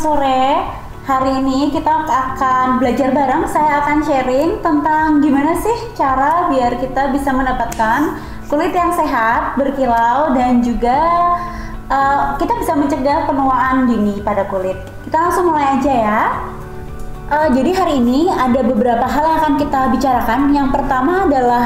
sore. Hari ini kita akan belajar bareng. Saya akan sharing tentang gimana sih cara biar kita bisa mendapatkan kulit yang sehat, berkilau, dan juga kita bisa mencegah penuaan dini pada kulit. Kita langsung mulai aja ya. Jadi hari ini ada beberapa hal yang akan kita bicarakan. Yang pertama adalah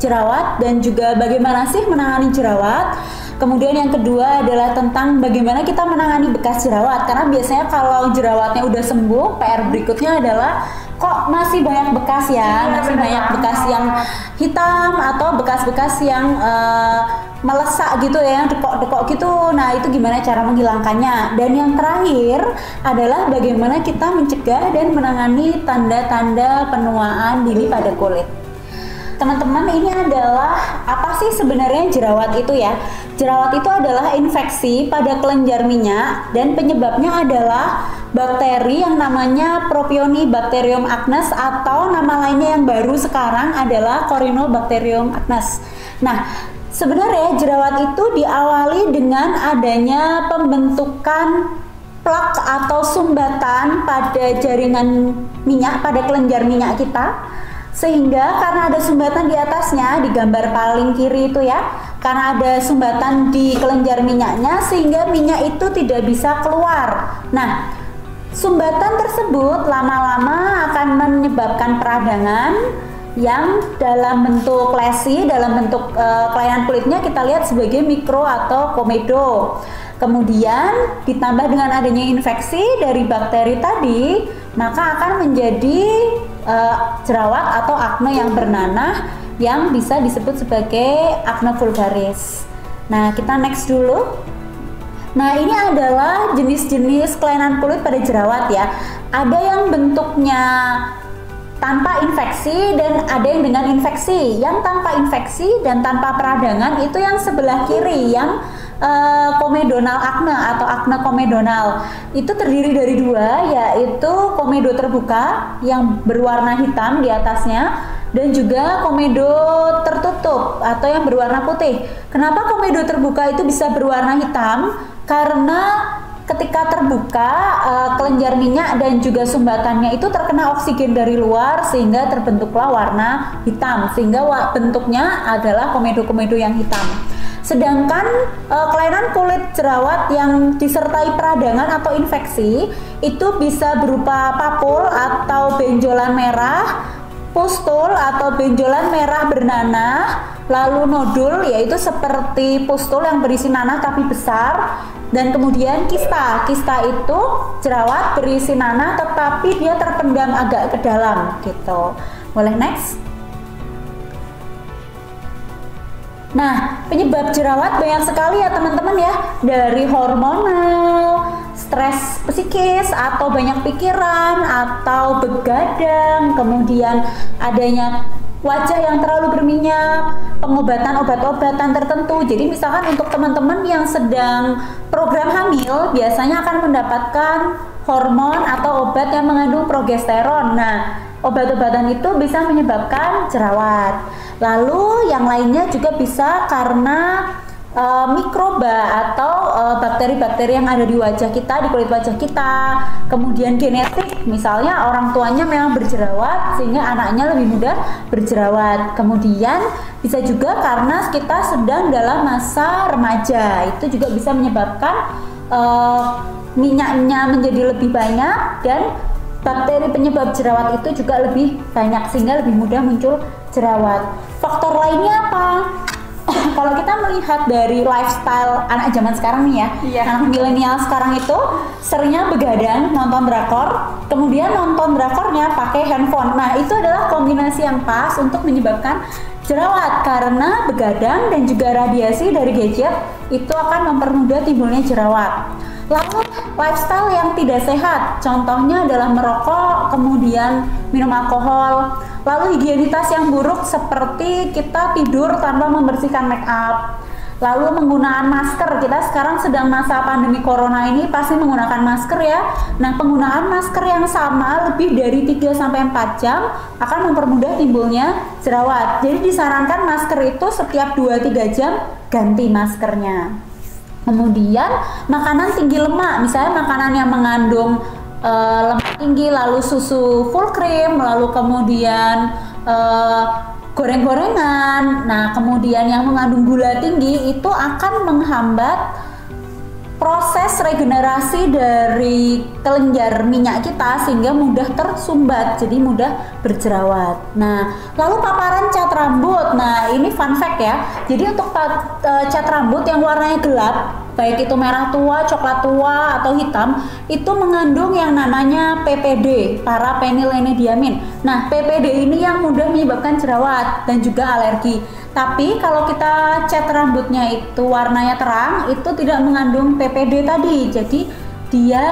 jerawat dan juga bagaimana sih menangani jerawat. Kemudian yang kedua adalah tentang bagaimana kita menangani bekas jerawat. Karena biasanya kalau jerawatnya udah sembuh, PR berikutnya adalah kok masih banyak bekas ya, masih banyak bekas yang hitam atau bekas-bekas yang melesak gitu ya, yang dekok-dekok gitu. Nah, itu gimana cara menghilangkannya. Dan yang terakhir adalah bagaimana kita mencegah dan menangani tanda-tanda penuaan dini pada kulit. Teman-teman, ini adalah apa sih sebenarnya jerawat itu ya? Jerawat itu adalah infeksi pada kelenjar minyak dan penyebabnya adalah bakteri yang namanya Propionibacterium acnes atau nama lainnya yang baru sekarang adalah Corynebacterium acnes. Nah, sebenarnya jerawat itu diawali dengan adanya pembentukan plak atau sumbatan pada jaringan minyak, pada kelenjar minyak kita. Sehingga karena ada sumbatan di atasnya, di gambar paling kiri itu ya, karena ada sumbatan di kelenjar minyaknya sehingga minyak itu tidak bisa keluar. Nah, sumbatan tersebut lama-lama akan menyebabkan peradangan yang dalam bentuk lesi, dalam bentuk kelainan kulitnya kita lihat sebagai mikro atau komedo. Kemudian ditambah dengan adanya infeksi dari bakteri tadi, maka akan menjadi jerawat atau akne yang bernanah yang bisa disebut sebagai akne vulgaris. Nah, kita next dulu. Nah, ini adalah jenis-jenis kelainan kulit pada jerawat ya. Ada yang bentuknya tanpa infeksi dan ada yang dengan infeksi. Yang tanpa infeksi dan tanpa peradangan itu yang sebelah kiri, yang komedonal akne atau akne komedonal. Itu terdiri dari dua, yaitu komedo terbuka yang berwarna hitam di atasnya dan juga komedo tertutup atau yang berwarna putih. Kenapa komedo terbuka itu bisa berwarna hitam? Karena ketika terbuka, kelenjar minyak dan juga sumbatannya itu terkena oksigen dari luar sehingga terbentuklah warna hitam, sehingga bentuknya adalah komedo-komedo yang hitam. Sedangkan kelainan kulit jerawat yang disertai peradangan atau infeksi itu bisa berupa papul atau benjolan merah, pustul atau benjolan merah bernanah, lalu nodul yaitu seperti pustul yang berisi nanah tapi besar, dan kemudian kista. Kista itu jerawat berisi nanah tetapi dia terpendam agak ke dalam gitu. Boleh next? Nah, penyebab jerawat banyak sekali ya teman-teman ya. Dari hormonal, stres psikis, atau banyak pikiran, atau begadang, kemudian adanya wajah yang terlalu berminyak, pengobatan obat-obatan tertentu. Jadi misalkan untuk teman-teman yang sedang program hamil, biasanya akan mendapatkan hormon atau obat yang mengandung progesteron. Nah, obat-obatan itu bisa menyebabkan jerawat. Lalu yang lainnya juga bisa karena mikroba atau bakteri-bakteri yang ada di wajah kita, di kulit wajah kita. Kemudian genetik, misalnya orang tuanya memang berjerawat sehingga anaknya lebih mudah berjerawat. Kemudian bisa juga karena kita sedang dalam masa remaja, itu juga bisa menyebabkan minyaknya menjadi lebih banyak dan bakteri penyebab jerawat itu juga lebih banyak sehingga lebih mudah muncul jerawat. Faktor lainnya apa? Kalau kita melihat dari lifestyle anak zaman sekarang nih ya, anak milenial sekarang itu seringnya begadang, nonton drakor, kemudian nonton drakornya pakai handphone. Nah, itu adalah kombinasi yang pas untuk menyebabkan jerawat karena begadang dan juga radiasi dari gadget itu akan mempermudah timbulnya jerawat. Lalu lifestyle yang tidak sehat, contohnya adalah merokok, kemudian minum alkohol. Lalu higienitas yang buruk seperti kita tidur tanpa membersihkan make up. Lalu penggunaan masker, kita sekarang sedang masa pandemi corona ini pasti menggunakan masker ya. Nah, penggunaan masker yang sama lebih dari 3-4 jam akan mempermudah timbulnya jerawat. Jadi disarankan masker itu setiap 2-3 jam ganti maskernya. Kemudian makanan tinggi lemak, misalnya makanan yang mengandung lemak tinggi, lalu susu full cream, lalu kemudian goreng-gorengan. Nah, kemudian yang mengandung gula tinggi itu akan menghambat proses regenerasi dari kelenjar minyak kita sehingga mudah tersumbat, jadi mudah berjerawat. Nah, lalu paparan cat rambut. Nah, ini fun fact ya. Jadi untuk cat rambut yang warnanya gelap, baik itu merah tua, coklat tua, atau hitam, itu mengandung yang namanya PPD, paraphenylnediamin. Nah, PPD ini yang mudah menyebabkan jerawat dan juga alergi. Tapi kalau kita cat rambutnya itu warnanya terang, itu tidak mengandung PPD tadi, jadi dia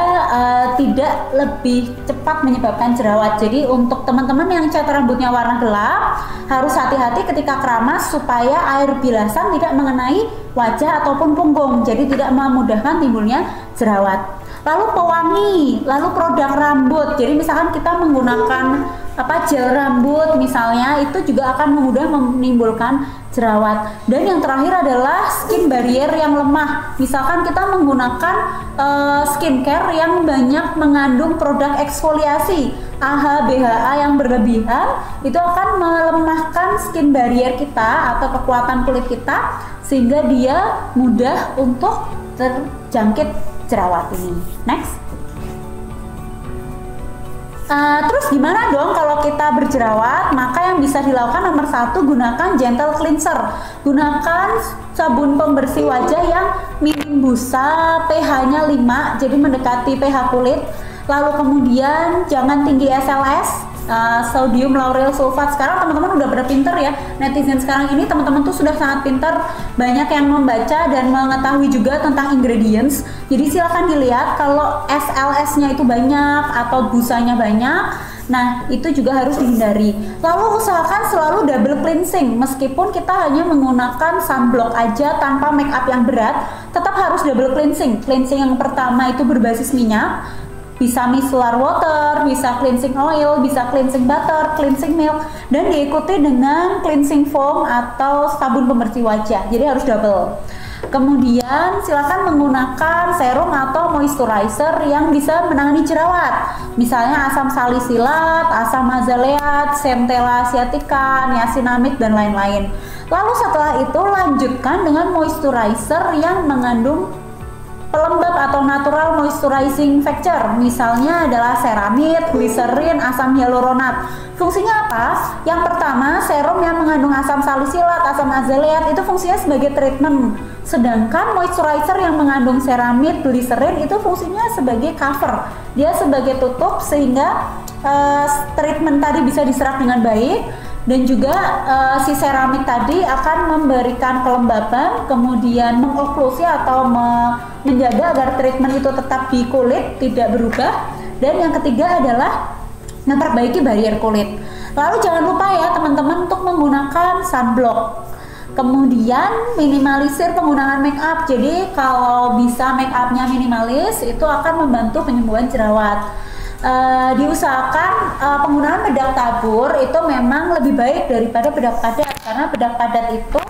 tidak lebih cepat menyebabkan jerawat. Jadi untuk teman-teman yang cat rambutnya warna gelap, harus hati-hati ketika keramas supaya air bilasan tidak mengenai wajah ataupun punggung, jadi tidak memudahkan timbulnya jerawat. Lalu pewangi, lalu produk rambut. Jadi misalkan kita menggunakan gel rambut misalnya, itu juga akan mudah menimbulkan jerawat. Dan yang terakhir adalah skin barrier yang lemah. Misalkan kita menggunakan skincare yang banyak mengandung produk eksfoliasi AHA, BHA yang berlebihan, itu akan melemahkan skin barrier kita atau kekuatan kulit kita sehingga dia mudah untuk terjangkit jerawat ini. Next. Terus gimana dong kalau kita berjerawat? Maka yang bisa dilakukan nomor 1, gunakan gentle cleanser. Gunakan sabun pembersih wajah yang minim busa, pH-nya 5, jadi mendekati pH kulit. Lalu kemudian jangan tinggi SLS, sodium lauryl sulfat. Sekarang teman-teman udah pada pinter ya, netizen sekarang ini teman-teman tuh sudah sangat pintar, banyak yang membaca dan mengetahui juga tentang ingredients. Jadi silahkan dilihat kalau SLS-nya itu banyak atau busanya banyak, nah itu juga harus dihindari. Lalu usahakan selalu double cleansing, meskipun kita hanya menggunakan sunblock aja tanpa make up yang berat, tetap harus double cleansing. Cleansing yang pertama itu berbasis minyak, bisa micellar water, bisa cleansing oil, bisa cleansing butter, cleansing milk, dan diikuti dengan cleansing foam atau sabun pembersih wajah. Jadi harus double. Kemudian silakan menggunakan serum atau moisturizer yang bisa menangani jerawat. Misalnya asam salisilat, asam azaleat, centella asiatica, niacinamide, dan lain-lain. Lalu setelah itu lanjutkan dengan moisturizer yang mengandung pelembab atau natural moisturizing factor, misalnya adalah ceramide, glycerin, asam hyaluronat. Fungsinya apa? Yang pertama, serum yang mengandung asam salisilat, asam azaleat itu fungsinya sebagai treatment. Sedangkan moisturizer yang mengandung ceramide, glycerin itu fungsinya sebagai cover. Dia sebagai tutup sehingga treatment tadi bisa diserap dengan baik. Dan juga si seramik tadi akan memberikan kelembaban, kemudian mengoklusi atau menjaga agar treatment itu tetap di kulit, tidak berubah. Dan yang ketiga adalah memperbaiki barrier kulit. Lalu jangan lupa ya teman-teman untuk menggunakan sunblock. Kemudian minimalisir penggunaan make up. Jadi kalau bisa make upnya minimalis, itu akan membantu penyembuhan jerawat. Diusahakan penggunaan bedak tabur itu memang lebih baik daripada bedak padat, karena bedak padat itu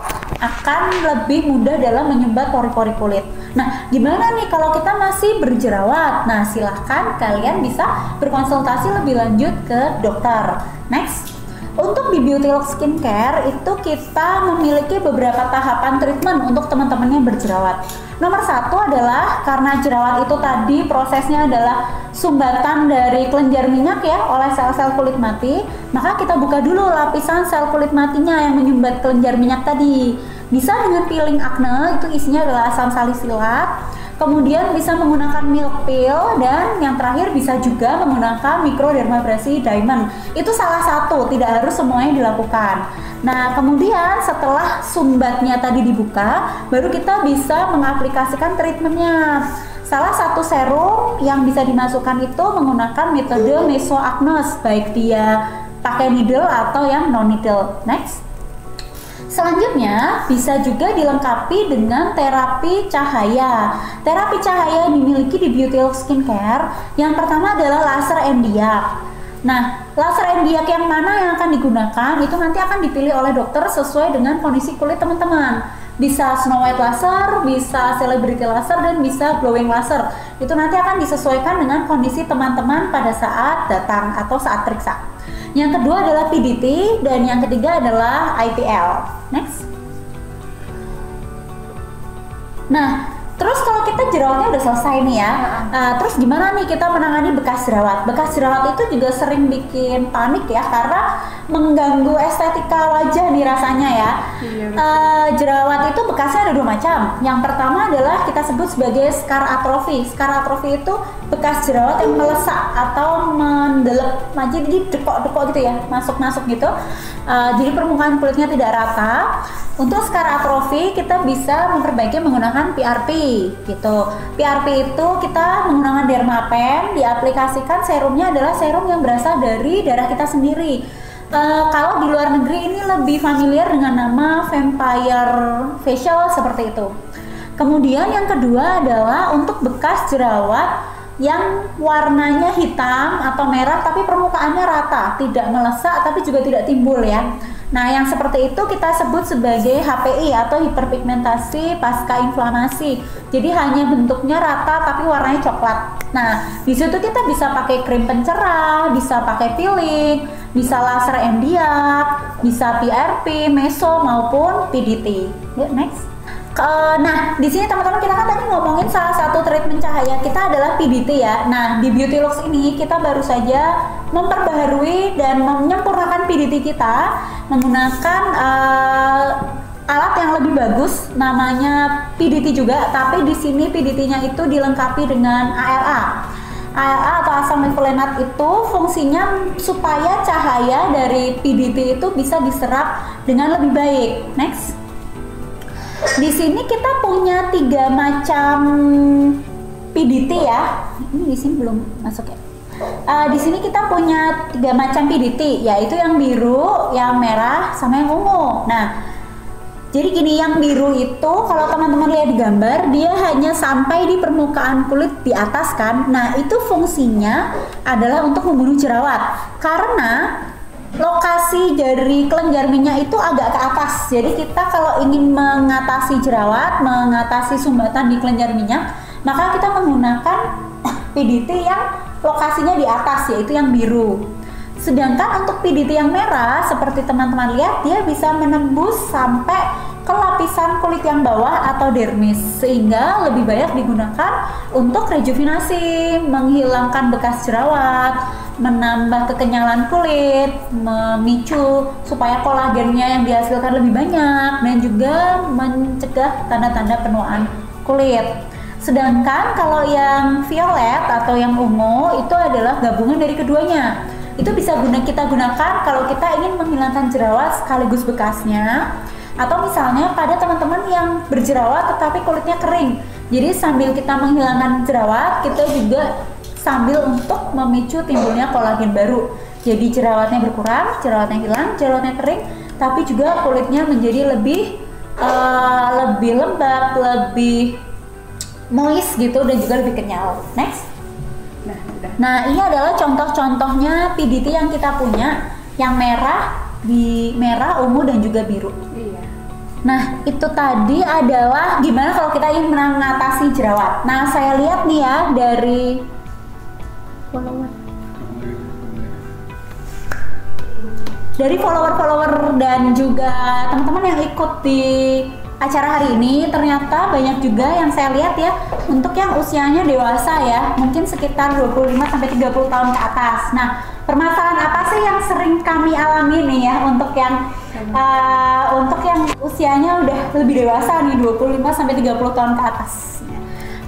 akan lebih mudah dalam menyumbat pori-pori kulit. Nah, gimana nih kalau kita masih berjerawat? Nah, silahkan kalian bisa berkonsultasi lebih lanjut ke dokter. Next. Untuk di Beauty Lock Skincare itu kita memiliki beberapa tahapan treatment untuk teman-teman yang berjerawat. Nomor 1 adalah karena jerawat itu tadi prosesnya adalah sumbatan dari kelenjar minyak ya oleh sel-sel kulit mati, maka kita buka dulu lapisan sel kulit matinya yang menyumbat kelenjar minyak tadi. Bisa dengan peeling acne, itu isinya adalah asam salisilat. Kemudian bisa menggunakan milk peel, dan yang terakhir bisa juga menggunakan microdermabrasi diamond. Itu salah satu, tidak harus semuanya dilakukan. Nah, kemudian setelah sumbatnya tadi dibuka, baru kita bisa mengaplikasikan treatmentnya. Salah satu serum yang bisa dimasukkan itu menggunakan metode mesoacnes, baik dia pakai needle atau yang non needle. Next. Selanjutnya bisa juga dilengkapi dengan terapi cahaya. Terapi cahaya yang dimiliki di Beauty Lock Skincare yang pertama adalah laser endiak. Nah, laser endiak yang mana yang akan digunakan itu nanti akan dipilih oleh dokter sesuai dengan kondisi kulit teman-teman. Bisa Snow White laser, bisa Celebrity laser, dan bisa Glowing laser. Itu nanti akan disesuaikan dengan kondisi teman-teman pada saat datang atau saat periksa. Yang kedua adalah PDT, dan yang ketiga adalah IPL. Next. Nah, terus kalau kita jerawatnya udah selesai nih ya, terus gimana nih kita menangani bekas jerawat? Bekas jerawat itu juga sering bikin panik ya, karena mengganggu estetika wajah nih rasanya ya. Iya, Jerawat itu bekasnya ada dua macam. Yang pertama adalah kita sebut sebagai scar atrofi. Scar atrofi itu bekas jerawat yang melesak atau mendelep, jadi dekok-dekok gitu ya, masuk-masuk gitu. Jadi permukaan kulitnya tidak rata. Untuk scar atrofi kita bisa memperbaiki menggunakan PRP gitu. PRP itu kita menggunakan dermapen, diaplikasikan serumnya adalah serum yang berasal dari darah kita sendiri. Kalau di luar negeri ini lebih familiar dengan nama vampire facial seperti itu. Kemudian yang kedua adalah untuk bekas jerawat yang warnanya hitam atau merah tapi permukaannya rata, tidak melesak tapi juga tidak timbul ya. Nah, yang seperti itu kita sebut sebagai HPI atau hiperpigmentasi pasca inflamasi. Jadi hanya bentuknya rata tapi warnanya coklat. Nah, di situ kita bisa pakai krim pencerah, bisa pakai peeling, bisa laser MDiak, bisa PRP, meso maupun PDT. Yuk, next. Nah, di sini teman-teman kita kan tadi ngomongin salah satu treatment cahaya kita adalah PDT ya. Nah, di Beauty Lux ini kita baru saja memperbaharui dan menyempurnakan PDT kita menggunakan alat yang lebih bagus, namanya PDT juga, tapi di sini PDT-nya itu dilengkapi dengan ALA. ALA atau asam methylate itu fungsinya supaya cahaya dari PDT itu bisa diserap dengan lebih baik. Next. Di sini kita punya 3 macam PDT ya. Ini di sini belum masuk ya. Di sini kita punya 3 macam PDT, yaitu yang biru, yang merah, sama yang ungu. Nah, jadi gini, yang biru itu kalau teman-teman lihat di gambar, dia hanya sampai di permukaan kulit di atas kan. Nah, itu fungsinya adalah untuk membunuh jerawat. Karena lokasi dari kelenjar minyak itu agak ke atas. Jadi kita kalau ingin mengatasi jerawat, mengatasi sumbatan di kelenjar minyak, maka kita menggunakan PDT yang lokasinya di atas, yaitu yang biru. Sedangkan untuk PDT yang merah, seperti teman-teman lihat, dia bisa menembus sampai ke lapisan kulit yang bawah atau dermis, sehingga lebih banyak digunakan untuk rejuvenasi, menghilangkan bekas jerawat, menambah kekenyalan kulit, memicu supaya kolagennya yang dihasilkan lebih banyak, dan juga mencegah tanda-tanda penuaan kulit. Sedangkan kalau yang violet atau yang ungu itu adalah gabungan dari keduanya. Itu bisa kita gunakan kalau kita ingin menghilangkan jerawat sekaligus bekasnya, atau misalnya pada teman-teman yang berjerawat tetapi kulitnya kering. Jadi sambil kita menghilangkan jerawat, kita juga sambil untuk memicu timbulnya kolagen baru. Jadi jerawatnya berkurang, jerawatnya hilang, jerawatnya kering, tapi juga kulitnya menjadi lebih lembab, lebih moist gitu, dan juga lebih kenyal. Next. Nah, ini adalah contoh-contohnya PDT yang kita punya, yang merah, ungu, dan juga biru. Iya. Nah, itu tadi adalah gimana kalau kita ingin mengatasi jerawat. Nah, saya lihat nih ya dari follower dan juga teman-teman yang ikut di acara hari ini, ternyata banyak juga yang saya lihat ya untuk yang usianya dewasa ya, mungkin sekitar 25-30 tahun ke atas. Nah, permasalahan apa sih yang sering kami alami nih ya untuk yang usianya udah lebih dewasa nih, 25-30 tahun ke atas.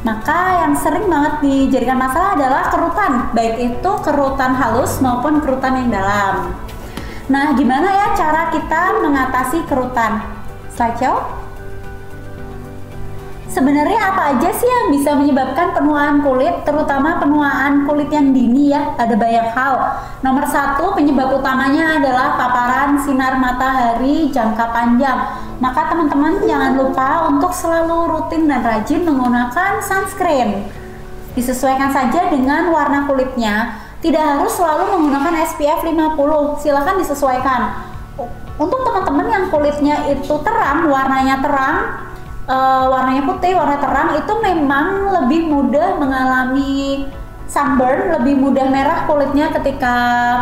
Maka yang sering banget dijadikan masalah adalah kerutan, baik itu kerutan halus maupun kerutan yang dalam. Nah, gimana ya cara kita mengatasi kerutan? Slideshow. Sebenarnya apa aja sih yang bisa menyebabkan penuaan kulit, terutama penuaan kulit yang dini ya? Ada banyak hal. Nomor 1, penyebab utamanya adalah paparan sinar matahari jangka panjang. Maka teman-teman jangan lupa untuk selalu rutin dan rajin menggunakan sunscreen. Disesuaikan saja dengan warna kulitnya. Tidak harus selalu menggunakan SPF 50, silakan disesuaikan. Untuk teman-teman yang kulitnya itu terang, warnanya terang, warnanya putih, warna terang, itu memang lebih mudah mengalami sunburn, lebih mudah merah kulitnya ketika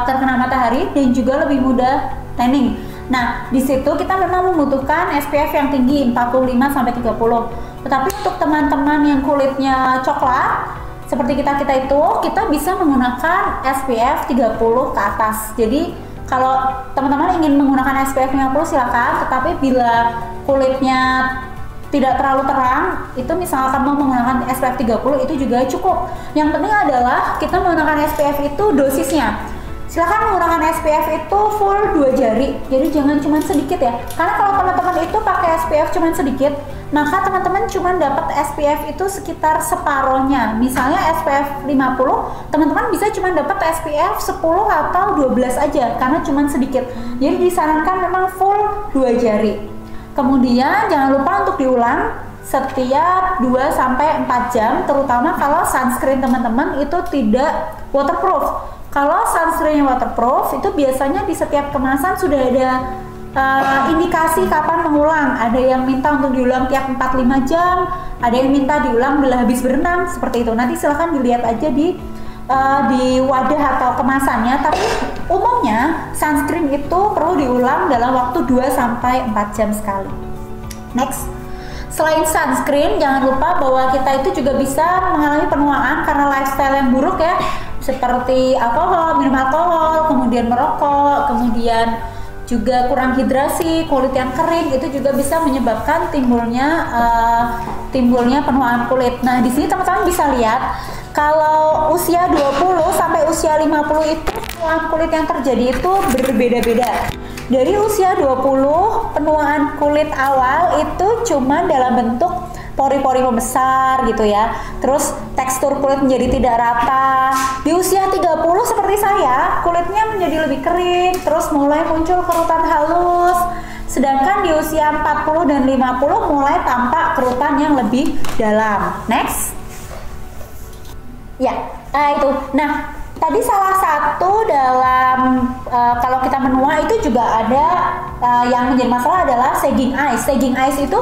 terkena matahari, dan juga lebih mudah tanning. Nah, di situ kita memang membutuhkan SPF yang tinggi 45 sampai 30. Tetapi untuk teman-teman yang kulitnya coklat seperti kita itu, kita bisa menggunakan SPF 30 ke atas. Jadi kalau teman-teman ingin menggunakan SPF 50 silakan, tetapi bila kulitnya tidak terlalu terang, itu misalkan mau menggunakan SPF 30 itu juga cukup. Yang penting adalah kita menggunakan SPF itu dosisnya. Silakan menggunakan SPF itu full 2 jari, jadi jangan cuma sedikit ya. Karena kalau teman-teman itu pakai SPF cuma sedikit, maka teman-teman cuma dapat SPF itu sekitar separohnya. Misalnya SPF 50, teman-teman bisa cuma dapat SPF 10 atau 12 aja, karena cuma sedikit. Jadi disarankan memang full 2 jari. Kemudian jangan lupa untuk diulang setiap 2-4 jam, terutama kalau sunscreen teman-teman itu tidak waterproof. Kalau sunscreen waterproof itu biasanya di setiap kemasan sudah ada indikasi kapan mengulang. Ada yang minta untuk diulang tiap 4-5 jam, ada yang minta diulang bila habis berenang, seperti itu. Nanti silahkan dilihat aja di wadah atau kemasannya. Tapi umumnya sunscreen itu perlu diulang dalam waktu 2-4 jam sekali. Next, selain sunscreen, jangan lupa bahwa kita itu juga bisa mengalami penuaan karena lifestyle yang buruk ya, seperti alkohol, minum alkohol, kemudian merokok, kemudian juga kurang hidrasi, kulit yang kering, itu juga bisa menyebabkan timbulnya penuaan kulit. Nah, di sini teman-teman bisa lihat kalau usia 20 sampai usia 50 itu penuaan kulit yang terjadi itu berbeda-beda. Dari usia 20, penuaan kulit awal itu cuma dalam bentuk pori-pori membesar gitu ya. Terus tekstur kulit menjadi tidak rata. Di usia 30 seperti saya, kulitnya menjadi lebih kering, terus mulai muncul kerutan halus. Sedangkan di usia 40 dan 50 mulai tampak kerutan yang lebih dalam. Next. Ya, itu. Nah, tadi salah satu dalam kalau kita menua itu juga ada yang menjadi masalah adalah sagging eyes. Sagging eyes itu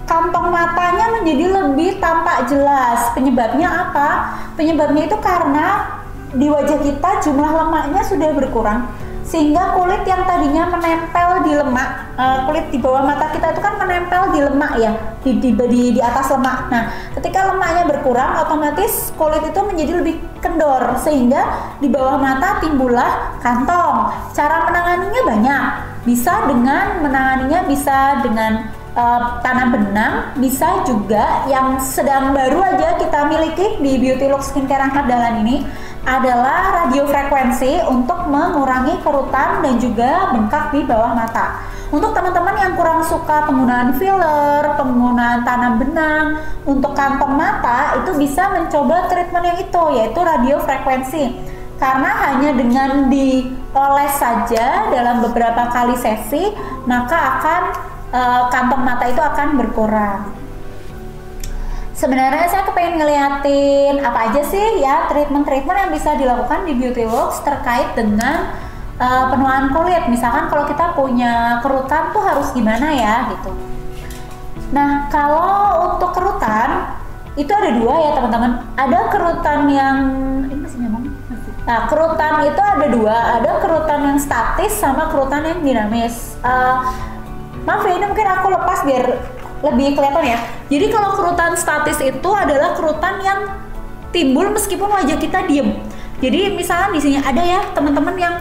kantong matanya menjadi lebih tampak jelas. Penyebabnya apa? Penyebabnya itu karena di wajah kita jumlah lemaknya sudah berkurang, sehingga kulit yang tadinya menempel di lemak, kulit di bawah mata kita itu kan menempel di lemak ya, di atas lemak. Nah, ketika lemaknya berkurang, otomatis kulit itu menjadi lebih kendor, sehingga di bawah mata timbullah kantong. Cara menanganinya banyak, bisa dengan tanam benang, bisa juga yang sedang baru aja kita miliki di Beauty Look Skincare Angkat Dalan ini adalah radiofrekuensi untuk mengurangi kerutan dan juga bengkak di bawah mata. Untuk teman-teman yang kurang suka penggunaan filler, penggunaan tanam benang untuk kantong mata, itu bisa mencoba treatment yang itu, yaitu radiofrekuensi. Karena hanya dengan dioles saja dalam beberapa kali sesi, maka kantong mata itu akan berkurang. Sebenarnya saya kepengen ngeliatin apa aja sih ya treatment-treatment yang bisa dilakukan di Beauty Works terkait dengan penuaan kulit. Misalkan kalau kita punya kerutan tuh harus gimana ya gitu. Nah, kalau untuk kerutan itu ada dua ya teman-teman. Ada kerutan yang ini masih nyambung. Nah, kerutan itu ada dua. Ada kerutan yang statis sama kerutan yang dinamis. Maaf ya, ini mungkin aku lepas biar lebih kelihatan ya. Jadi kalau kerutan statis itu adalah kerutan yang timbul meskipun wajah kita diem. Jadi misalnya di sini ada ya teman-teman yang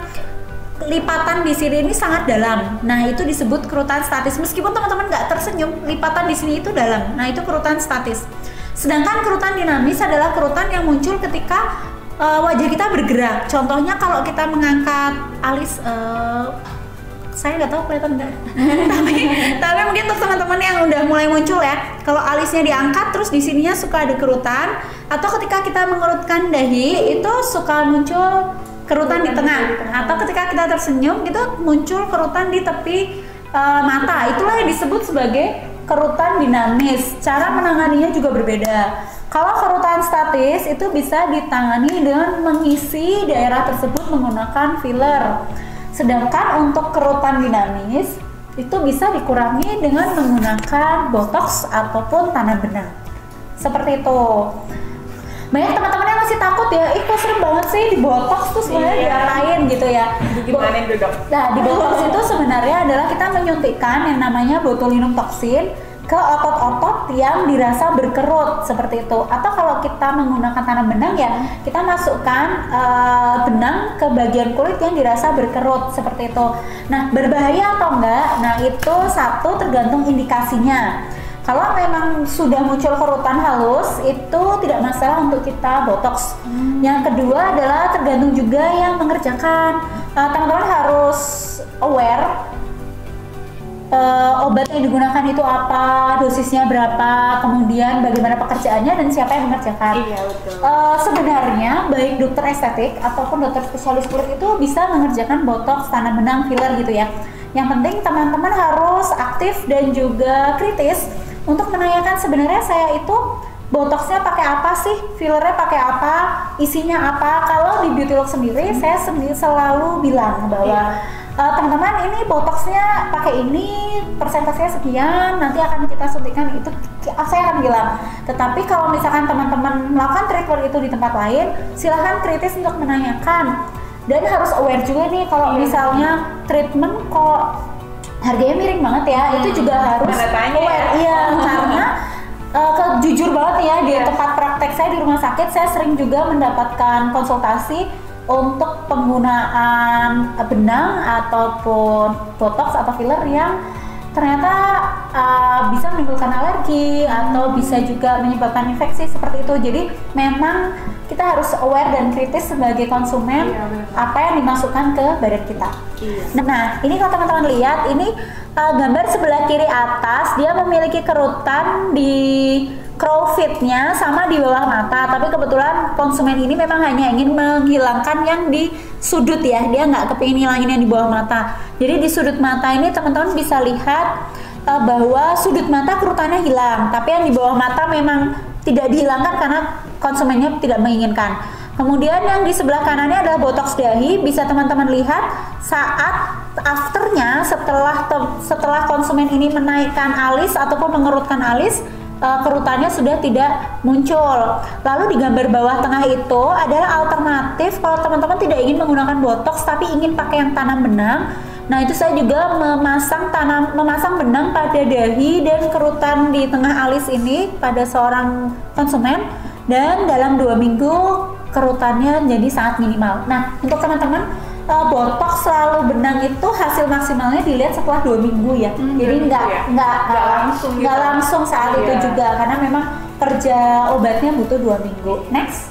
lipatan di sini ini sangat dalam. Nah, itu disebut kerutan statis. Meskipun teman-teman nggak tersenyum, lipatan di sini itu dalam. Nah, itu kerutan statis. Sedangkan kerutan dinamis adalah kerutan yang muncul ketika wajah kita bergerak. Contohnya kalau kita mengangkat alis, saya nggak tahu kelihatan nggak. tapi mungkin untuk teman-teman yang udah mulai muncul ya, kalau alisnya diangkat terus di sininya suka ada kerutan, atau ketika kita mengerutkan dahi itu suka muncul kerutan di tengah, atau ketika kita tersenyum gitu muncul kerutan di tepi mata. Itulah yang disebut sebagai kerutan dinamis. Cara menanganinya juga berbeda. Kalau kerutan statis itu bisa ditangani dengan mengisi daerah tersebut menggunakan filler. Sedangkan untuk kerutan dinamis itu bisa dikurangi dengan menggunakan botox ataupun tanam benang. Seperti itu. Banyak teman-teman yang masih takut ya, kok serem banget sih di botox tuh sebenarnya diapain gitu ya. Gimana itu dok? Nah, di botox itu sebenarnya adalah kita menyuntikkan yang namanya botulinum toksin ke otot-otot yang dirasa berkerut seperti itu. Atau kalau kita menggunakan tanam benang ya, kita masukkan benang ke bagian kulit yang dirasa berkerut seperti itu. Nah, berbahaya atau enggak? Nah, itu satu tergantung indikasinya. Kalau memang sudah muncul kerutan halus, itu tidak masalah untuk kita botox. Yang kedua adalah tergantung juga yang mengerjakan. Teman-teman harus aware obat yang digunakan itu apa, dosisnya berapa, kemudian bagaimana pekerjaannya dan siapa yang mengerjakan. Iya, betul. Sebenarnya baik dokter estetik ataupun dokter spesialis kulit itu bisa mengerjakan botox, tanam benang, filler gitu ya. Yang penting teman-teman harus aktif dan juga kritis untuk menanyakan sebenarnya saya itu botoxnya pakai apa sih, fillernya pakai apa, isinya apa. Kalau di Beauty Look sendiri, saya selalu bilang bahwa teman-teman ini botoxnya pakai ini, persentasenya sekian, nanti akan kita suntikan, itu saya akan bilang. Tetapi kalau misalkan teman-teman melakukan treatment itu di tempat lain, silahkan kritis untuk menanyakan. Dan harus aware juga nih kalau misalnya treatment kok harganya miring banget ya, itu juga harus aware. Iya, karena jujur banget ya, di tempat praktek saya di rumah sakit, saya sering juga mendapatkan konsultasi untuk penggunaan benang ataupun botox atau filler yang ternyata bisa menimbulkan alergi atau bisa juga menyebabkan infeksi seperti itu. Jadi memang kita harus aware dan kritis sebagai konsumen apa yang dimasukkan ke badan kita. Nah, ini kalau teman-teman lihat, ini gambar sebelah kiri atas, dia memiliki kerutan di crowfitnya sama di bawah mata, tapi kebetulan konsumen ini memang hanya ingin menghilangkan yang di sudut ya, dia nggak kepingin hilangin yang di bawah mata. Jadi di sudut mata ini teman-teman bisa lihat bahwa sudut mata kerutannya hilang, tapi yang di bawah mata memang tidak dihilangkan karena konsumennya tidak menginginkan. Kemudian yang di sebelah kanannya adalah botox dahi, bisa teman-teman lihat saat afternya setelah konsumen ini menaikkan alis ataupun mengerutkan alis, kerutannya sudah tidak muncul. Lalu di gambar bawah tengah itu adalah alternatif kalau teman-teman tidak ingin menggunakan botox tapi ingin pakai yang tanam benang. Nah, itu saya juga memasang benang pada dahi dan kerutan di tengah alis ini pada seorang konsumen, dan dalam 2 minggu kerutannya jadi sangat minimal. Nah, untuk teman-teman, botox selalu benang itu hasil maksimalnya dilihat setelah 2 minggu ya. Jadi nggak langsung saat itu juga, karena memang kerja obatnya butuh 2 minggu. Next.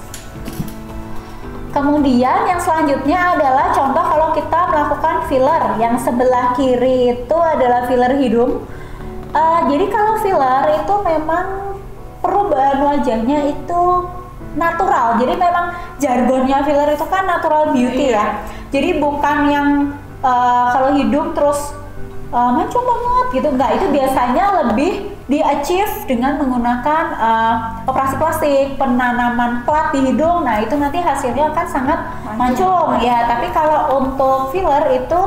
Kemudian yang selanjutnya adalah contoh kalau kita melakukan filler. Yang sebelah kiri itu adalah filler hidung. Jadi kalau filler itu memang perubahan wajahnya itu natural. Jadi memang jargonnya filler itu kan natural beauty ya. Jadi bukan yang kalau hidung terus mancung banget gitu, enggak. Itu biasanya lebih di-achieve dengan menggunakan operasi plastik, penanaman plat di hidung. Nah, itu nanti hasilnya akan sangat mancung ya. Tapi kalau untuk filler itu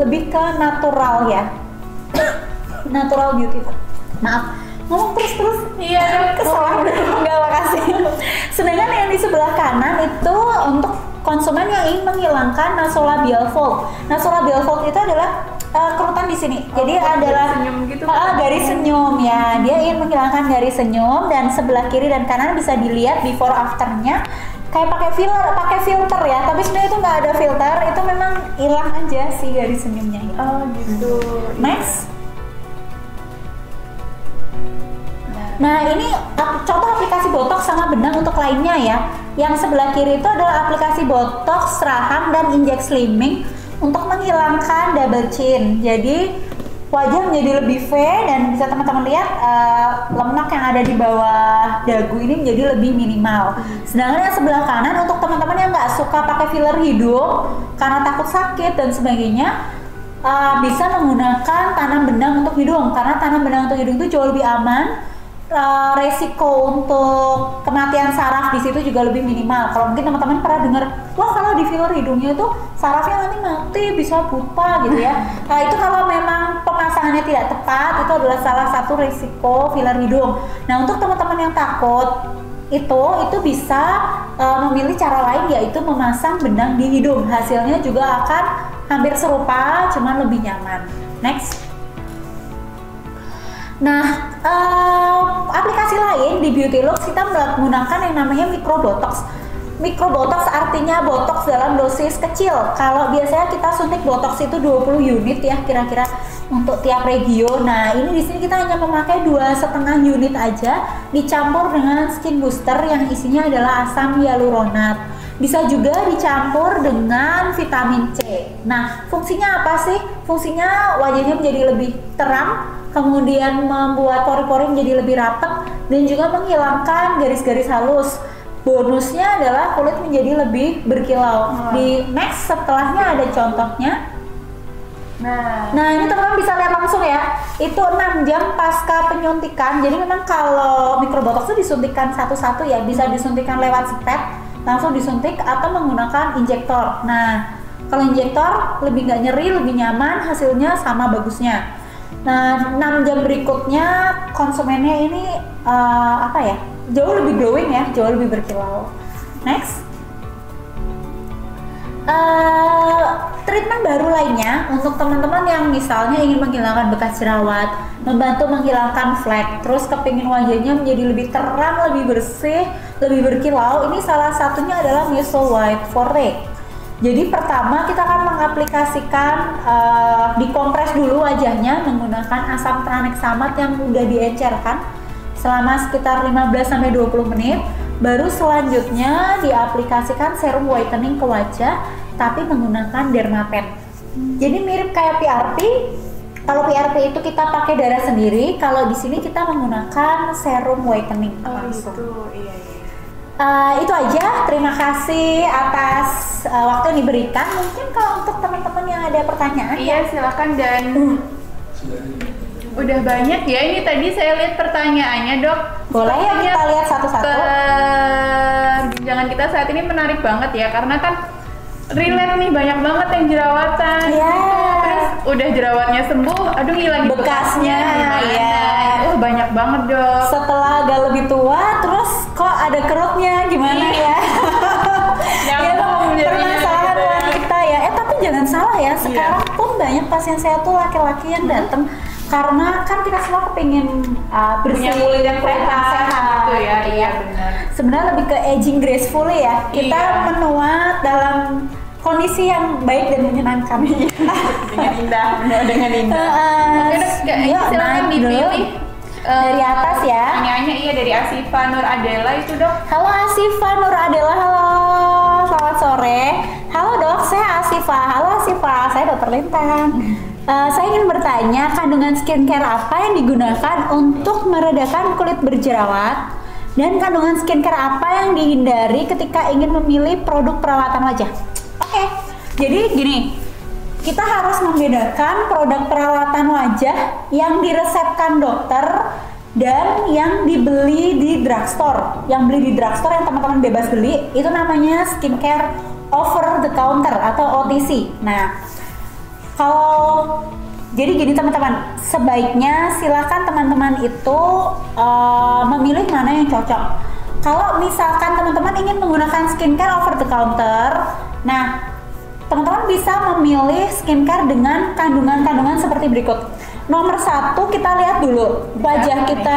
lebih ke natural ya. Natural beauty. Maaf, ngomong terus. Iya, kesalahan. Enggak, makasih. Sedangkan yang di sebelah kanan itu untuk konsumen yang ingin menghilangkan nasolabial fold. Nasolabial fold itu adalah kerutan di sini. Jadi adalah senyum gitu, garis senyum ya. Dia ingin menghilangkan garis senyum, dan sebelah kiri dan kanan bisa dilihat before afternya kayak pakai filter ya. Tapi sebenarnya itu nggak ada filter, itu memang hilang aja si garis senyumnya gitu. Oh gitu. Next. Nah, ini contoh aplikasi botox sama benang untuk lainnya ya. Yang sebelah kiri itu adalah aplikasi botox, rahang, dan injek slimming untuk menghilangkan double chin. Jadi wajah menjadi lebih V, dan bisa teman-teman lihat lemak yang ada di bawah dagu ini menjadi lebih minimal. Sedangkan yang sebelah kanan untuk teman-teman yang nggak suka pakai filler hidung karena takut sakit dan sebagainya, bisa menggunakan tanam benang untuk hidung, karena tanam benang untuk hidung itu jauh lebih aman. resiko untuk kematian saraf di situ juga lebih minimal. Kalau mungkin teman-teman pernah dengar, wah kalau di filler hidungnya itu sarafnya nanti mati, bisa buta gitu ya. Nah itu kalau memang pemasangannya tidak tepat, itu adalah salah satu resiko filler hidung. Nah untuk teman-teman yang takut itu bisa memilih cara lain, yaitu memasang benang di hidung. Hasilnya juga akan hampir serupa, cuman lebih nyaman. Next. Nah, aplikasi lain di Beauty Lux kita menggunakan yang namanya microbotox. Microbotox artinya botox dalam dosis kecil. Kalau biasanya kita suntik botox itu 20 unit ya kira-kira untuk tiap regio. Nah, ini di sini kita hanya memakai 2,5 unit aja dicampur dengan skin booster yang isinya adalah asam hyaluronat. Bisa juga dicampur dengan vitamin C. Nah, fungsinya apa sih? Fungsinya wajahnya menjadi lebih terang, kemudian membuat pori-pori menjadi lebih rapat dan juga menghilangkan garis-garis halus. Bonusnya adalah kulit menjadi lebih berkilau. Di next setelahnya ada contohnya. Nah ini teman-teman bisa lihat langsung ya. Itu 6 jam pasca penyuntikan. Jadi memang kalau microbotox itu disuntikan satu-satu ya, bisa disuntikan lewat spet, langsung disuntik atau menggunakan injektor. Nah kalau injektor lebih nggak nyeri, lebih nyaman, hasilnya sama bagusnya. Nah 6 jam berikutnya konsumennya ini jauh lebih glowing ya, jauh lebih berkilau. Next. Treatment baru lainnya untuk teman-teman yang misalnya ingin menghilangkan bekas jerawat, membantu menghilangkan flek, terus kepingin wajahnya menjadi lebih terang, lebih bersih, lebih berkilau. Ini salah satunya adalah Meso White Forte. Jadi pertama kita akan mengaplikasikan dikompres dulu wajahnya menggunakan asam tranexamat yang udah diencerkan selama sekitar 15-20 menit. Baru selanjutnya diaplikasikan serum whitening ke wajah tapi menggunakan dermapen. Jadi mirip kayak PRP. Kalau PRP itu kita pakai darah sendiri, kalau di sini kita menggunakan serum whitening langsung. Gitu, iya. Itu aja. Terima kasih atas waktu yang diberikan. Mungkin kalau untuk teman-teman yang ada pertanyaan, iya silakan. Dan udah banyak ya ini tadi saya lihat pertanyaannya, Dok. Boleh ya kita lihat satu-satu. Perbincangan kita saat ini menarik banget ya, karena kan relate nih, banyak banget yang jerawatan. Terus udah jerawatnya sembuh, aduh hilang bekasnya gimana? Ya. Banyak banget, Dok. Setelah agak lebih tua, terus kok ada kerutnya gimana ya? Ya permasalahan wanita ya. Tapi jangan salah ya, sekarang pun banyak pasien saya tuh laki-laki yang datang karena kan kita semua kepingin bersih, punya kulit yang sehat gitu ya. Iya benar. Sebenarnya lebih ke aging gracefully ya. Kita menua dalam kondisi yang baik dan menyenangkan. Dengan indah, dengan indah. Silakan dipilih. Dari atas ya. Pertanyaannya dari Asifa Nur Adela itu, Dok. Halo Asifa Nur Adela, halo. Selamat sore. Halo Dok, saya Asifa. Halo Asifa, saya Dokter Lintang. Saya ingin bertanya, kandungan skincare apa yang digunakan untuk meredakan kulit berjerawat? Dan kandungan skincare apa yang dihindari ketika ingin memilih produk perawatan wajah? Oke, jadi gini, kita harus membedakan produk perawatan wajah yang diresepkan dokter dan yang dibeli di drugstore. Yang beli di drugstore yang teman-teman bebas beli, itu namanya skincare over the counter atau OTC. Nah, jadi gini teman-teman, sebaiknya silakan teman-teman itu memilih mana yang cocok. Kalau misalkan teman-teman ingin menggunakan skincare over the counter, nah teman-teman bisa memilih skincare dengan kandungan-kandungan seperti berikut. Nomor 1, kita lihat dulu wajah kita.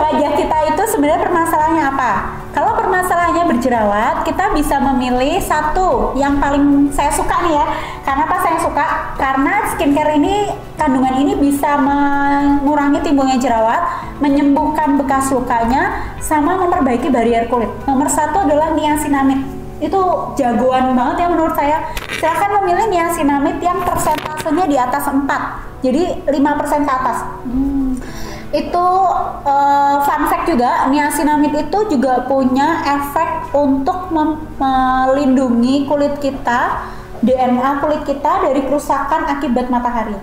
Wajah kita itu sebenarnya permasalahannya apa? Kalau permasalahannya berjerawat, kita bisa memilih satu yang paling saya suka nih ya. Karena apa saya suka? Karena skincare ini, kandungan ini bisa mengurangi timbulnya jerawat, menyembuhkan bekas lukanya, sama memperbaiki barrier kulit. Nomor 1 adalah niacinamide. Itu jagoan banget ya menurut saya. Silahkan memilih niacinamide yang persentasenya di atas 4. Jadi 5% ke atas. Itu fun fact juga, niacinamide itu juga punya efek untuk melindungi kulit kita, DNA kulit kita dari kerusakan akibat matahari.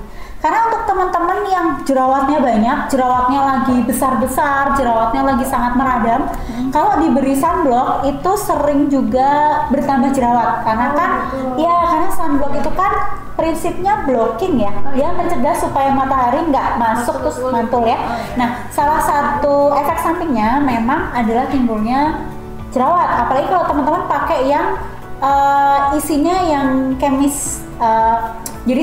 Karena untuk teman-teman yang jerawatnya banyak, jerawatnya lagi besar-besar, jerawatnya lagi sangat meradang, kalau diberi sunblock itu sering juga bertambah jerawat. Karena karena sunblock itu kan prinsipnya blocking ya, dia mencegah supaya matahari nggak masuk terus mantul ya. Nah, salah satu efek sampingnya memang adalah timbulnya jerawat. Apalagi kalau teman-teman pakai yang isinya yang jadi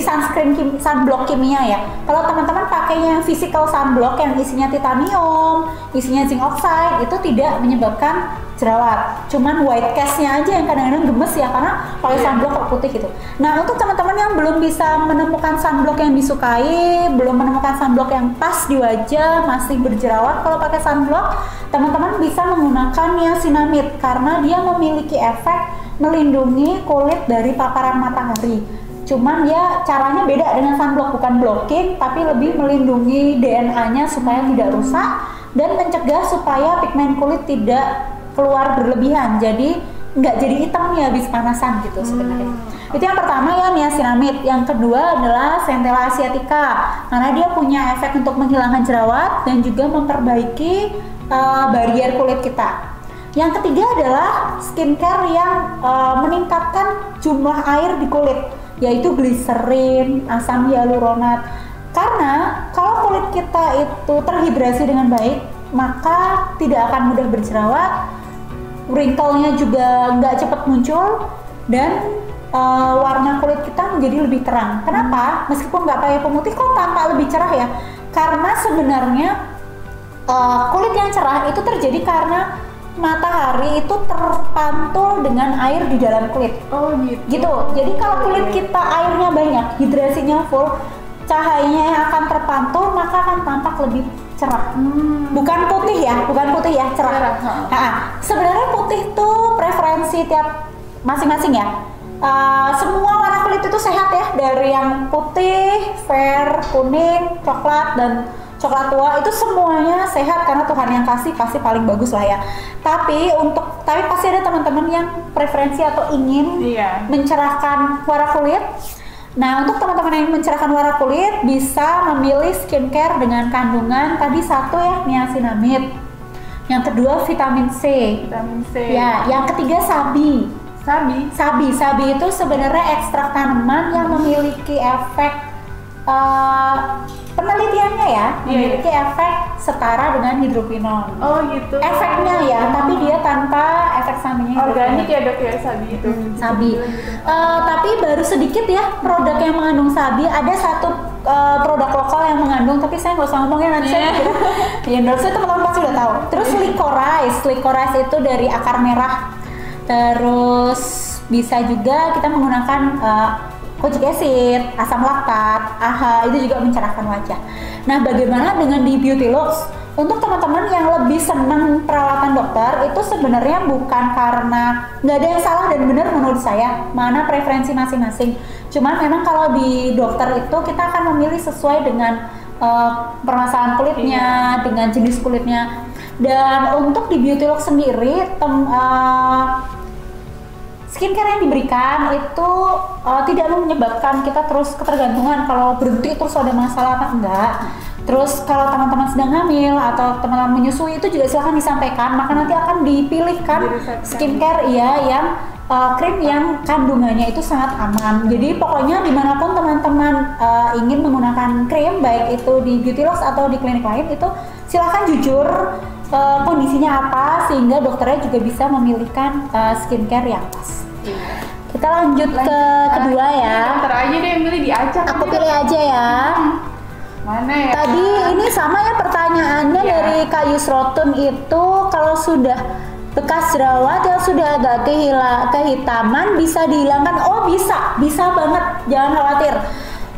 sunblock kimia ya. Kalau teman-teman pakai yang physical sunblock yang isinya titanium, isinya zinc oxide, itu tidak menyebabkan jerawat. Cuman white cast-nya aja yang kadang-kadang gemes ya, karena pakai sunblock putih gitu. Nah, untuk teman-teman yang belum bisa menemukan sunblock yang disukai, belum menemukan sunblock yang pas di wajah, masih berjerawat kalau pakai sunblock, teman-teman bisa menggunakan niacinamide karena dia memiliki efek melindungi kulit dari paparan matahari. Cuman ya caranya beda dengan sunblock, bukan blocking tapi lebih melindungi DNA-nya supaya tidak rusak dan mencegah supaya pigmen kulit tidak keluar berlebihan, jadi nggak jadi hitam nih habis panasan gitu sebenarnya. Itu yang pertama ya, niacinamide. Yang kedua adalah Centella asiatica karena dia punya efek untuk menghilangkan jerawat dan juga memperbaiki barrier kulit kita. Yang ketiga adalah skincare yang meningkatkan jumlah air di kulit, yaitu gliserin, asam hyaluronat. Karena kalau kulit kita itu terhidrasi dengan baik, maka tidak akan mudah berjerawat, wrinkle-nya juga nggak cepat muncul, dan warna kulit kita menjadi lebih terang. Kenapa? Meskipun nggak pakai pemutih kok tampak lebih cerah ya? Karena sebenarnya kulit yang cerah itu terjadi karena matahari itu terpantul dengan air di dalam kulit. Oh gitu. Jadi kalau kulit kita airnya banyak, hidrasinya full, cahayanya yang akan terpantul maka akan tampak lebih cerah. Bukan putih ya, cerah. Nah, sebenarnya putih itu preferensi tiap masing-masing ya. Semua warna kulit itu sehat ya, dari yang putih, fair, kuning, coklat, dan coklat tua itu semuanya sehat karena Tuhan yang kasih pasti paling bagus lah ya. Tapi pasti ada teman-teman yang preferensi atau ingin mencerahkan warna kulit. Nah, untuk teman-teman yang mencerahkan warna kulit bisa memilih skincare dengan kandungan tadi satu ya, niacinamide. Yang kedua vitamin C. Ya, yang ketiga sabi. Sabi itu sebenarnya ekstrak tanaman yang memiliki efek penelitiannya ya, memiliki efek setara dengan hidroquinone. Oh gitu. Efeknya ya, tapi dia tanpa efek sampingnya. Organik ya dok ya sabi itu. Sabi. Tapi baru sedikit ya produk yang mengandung sabi. Ada satu produk lokal yang mengandung, tapi saya nggak usah ngomongnya nanti saya kira di endorse teman-teman pasti udah tahu. Terus licorice itu dari akar merah. Terus bisa juga kita menggunakan kojic acid, asam laktat, AHA, itu juga mencerahkan wajah. Nah, bagaimana dengan di Beauty Looks? Untuk teman-teman yang lebih senang perawatan dokter, itu sebenarnya bukan karena nggak ada yang salah dan benar menurut saya, mana preferensi masing-masing. Cuman memang kalau di dokter itu kita akan memilih sesuai dengan permasalahan kulitnya, dengan jenis kulitnya. Dan untuk di Beauty Looks sendiri, skincare yang diberikan itu tidak menyebabkan kita terus ketergantungan kalau berhenti terus ada masalah apa enggak. Terus kalau teman-teman sedang hamil atau teman-teman menyusui itu juga silahkan disampaikan, maka nanti akan dipilihkan skincare yang krim yang kandungannya itu sangat aman. Jadi pokoknya dimanapun teman-teman ingin menggunakan krim, baik itu di Beauty Looks atau di klinik lain, itu silahkan jujur kondisinya apa sehingga dokternya juga bisa memilihkan skincare yang pas. Kita lanjut ke kedua ya. Dokter aja deh yang milih, diacak. Aku pilih aja ya. Mana ya? Tadi ini sama ya pertanyaannya dari Kak Yusrotun itu, kalau sudah bekas jerawat yang sudah agak kehitaman bisa dihilangkan? Oh bisa banget, jangan khawatir.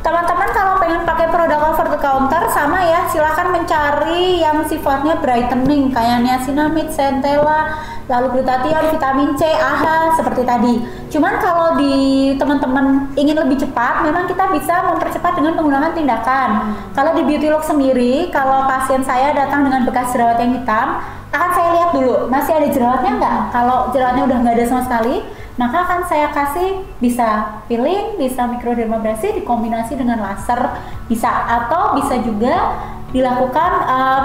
Teman-teman kalau pengen pakai produk over the counter sama ya, silahkan mencari yang sifatnya brightening kayak niacinamide, centella, lalu glutathione, vitamin C, AHA seperti tadi. Cuman kalau di teman-teman ingin lebih cepat, memang kita bisa mempercepat dengan menggunakan tindakan. Kalau di Beauty Look sendiri, kalau pasien saya datang dengan bekas jerawat yang hitam, akan saya lihat dulu masih ada jerawatnya nggak. Kalau jerawatnya udah nggak ada sama sekali, maka akan saya kasih bisa peeling, bisa mikrodermabrasi dikombinasi dengan laser bisa, atau bisa juga dilakukan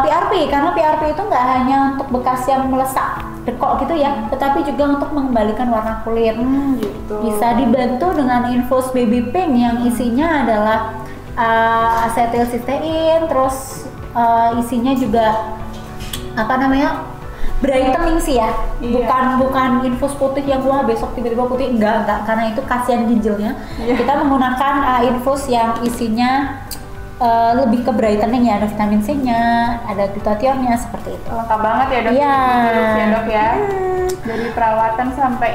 PRP, karena PRP itu nggak hanya untuk bekas yang melesak dekok gitu ya, tetapi juga untuk mengembalikan warna kulit. Gitu. Bisa dibantu dengan infus baby pink yang isinya adalah asetilsistein, terus isinya juga apa namanya, brightening sih ya, bukan infus putih yang wah besok tiba-tiba putih, enggak, karena itu kasihan ginjalnya. Kita menggunakan infus yang isinya lebih ke brightening ya, ada vitamin C-nya, ada glutathionnya, seperti itu. Lengkap banget ya dok. Iya. Ya dok ya. Dari perawatan sampai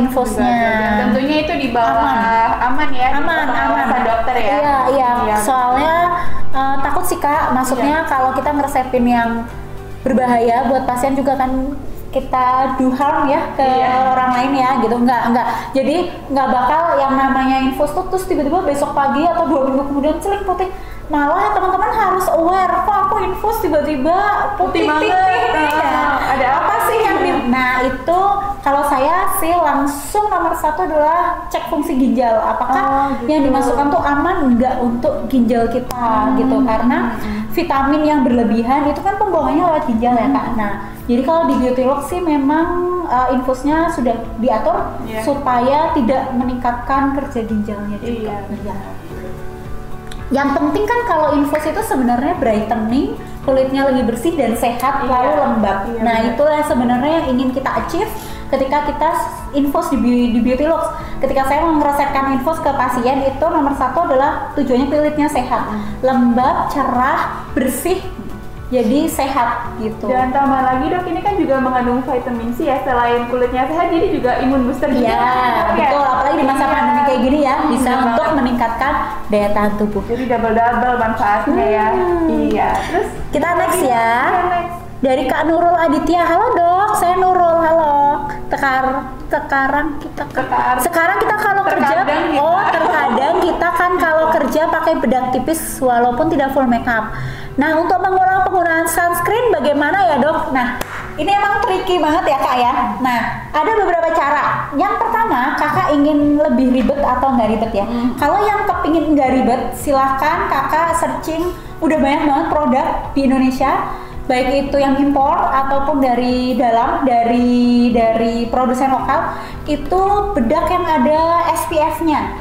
infusnya. Dan tentunya itu di bawah aman ya. Aman. Dokter ya. Iya. Soalnya takut sih Kak, maksudnya kalau kita ngeresepin yang berbahaya buat pasien juga kan kita do harm ya ke orang lain ya gitu, enggak, jadi nggak bakal yang namanya infus tuh terus tiba-tiba besok pagi atau 2 minggu kemudian celing putih. Malah teman-teman harus aware, kok aku infus tiba-tiba putih ada apa sih yang nah itu kalau saya sih langsung nomor 1 adalah cek fungsi ginjal, apakah yang dimasukkan tuh aman enggak untuk ginjal kita gitu, karena vitamin yang berlebihan itu kan pembuangannya lewat ginjal ya Kak. Nah jadi kalau di Beautylux sih memang infusnya sudah diatur supaya tidak meningkatkan kerja ginjalnya juga. Yang penting kan kalau infus itu sebenarnya brightening, kulitnya lebih bersih dan sehat, lalu lembab. Nah itulah yang sebenarnya yang ingin kita achieve ketika kita infus di Beautylux. Ketika saya meresepkan infus ke pasien itu nomor 1 adalah tujuannya kulitnya sehat, lembab, cerah, bersih, jadi sehat gitu. Dan tambah lagi dok, ini kan juga mengandung vitamin C ya, selain kulitnya sehat jadi juga imun booster juga. Iya betul, apalagi di masa pandemi kayak gini ya, bisa untuk meningkatkan daya tahan tubuh. Jadi double manfaatnya ya. Iya. Terus kita next ya. Dari Kak Nurul Aditya, halo dok, saya Nurul, halo. Sekarang kita kalau kerja, terkadang kita kan kalau kerja pakai bedak tipis walaupun tidak full makeup. Nah untuk mengurangi penggunaan sunscreen bagaimana ya dok? Nah ini emang tricky banget ya Kak ya. Nah ada beberapa cara. Yang pertama, Kakak ingin lebih ribet atau nggak ribet ya? Kalau yang kepingin nggak ribet, silahkan Kakak searching. Udah banyak banget produk di Indonesia, baik itu yang impor ataupun dari dalam, dari produsen lokal, itu bedak yang ada SPF-nya.